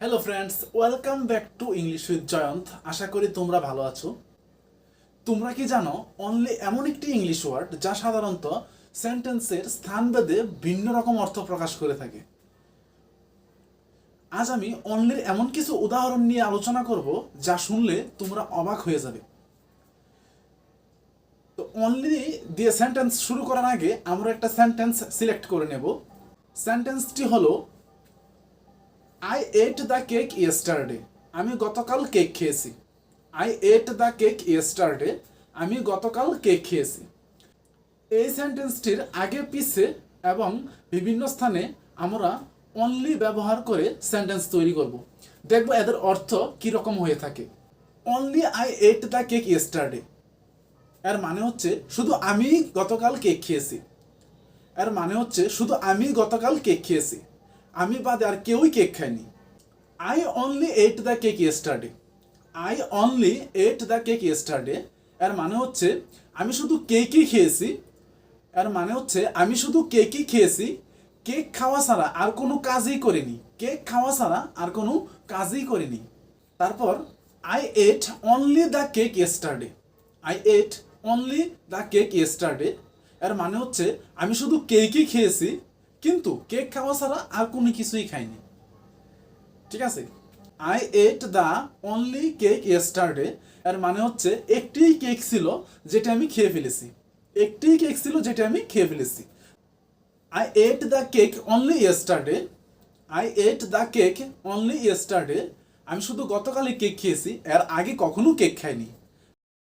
Hello friends, welcome back to English with Jayanta. আশা করি তোমরা ভালো আছো। তোমরা কি জানো অনলি এমন একটি ইংলিশ ওয়ার্ড যা সাধারণত সেন্টেন্সের স্থানভেদে ভিন্ন রকম অর্থ প্রকাশ করে থাকে। আজ আমি অনলির এমন কিছু উদাহরণ নিয়ে আলোচনা করব যা শুনলে তোমরা অবাক হয়ে যাবে। তো অনলি দিয়ে সেন্টেন্স শুরু করার আগে আমরা একটা সেন্টেন্স সিলেক্ট করে নেব। সেন্টেন্সটি হলো I at the cake yesterday. আমি গতকাল কেক খেয়েছি। I at the cake yesterday. আমি গতকাল কেক খেয়েছি। এই সেন্টেন্সটির আগে পিছে এবং বিভিন্ন স্থানে আমরা অনলি ব্যবহার করে সেন্টেন্স তৈরি করব। দেখব এদের অর্থ কীরকম হয়ে থাকে। Only I at the cake yesterday এর মানে হচ্ছে শুধু আমি গতকাল কেক খেয়েছি। এর মানে হচ্ছে শুধু আমি গতকাল কেক খেয়েছি, আমি বাদে আর কেউই কেক খায়নি। I only at the cake yesterday. I only at the cake yesterday এর মানে হচ্ছে আমি শুধু কেকই খেয়েছি। এর মানে হচ্ছে আমি শুধু কেকই খেয়েছি, কেক খাওয়া ছাড়া আর কোনো কাজই করিনি। কেক খাওয়া ছাড়া আর কোনো কাজই করিনি। তারপর I ate only the cake yesterday. I ate only the cake yesterday এর মানে হচ্ছে আমি শুধু কেকই খেয়েছি, কিন্তু কেক খাওয়া ছাড়া আর কোনো কিছুই খাইনি। ঠিক আছে, I at the only cake yesterday এর মানে হচ্ছে একটিই কেক ছিল যেটা আমি খেয়ে ফেলেছি। একটিই কেক ছিল যেটা আমি খেয়ে ফেলেছি। I at the cake only yesterday. I at the cake only yesterday আমি শুধু গতকালই কেক খেয়েছি, এর আগে কখনো কেক খাইনি।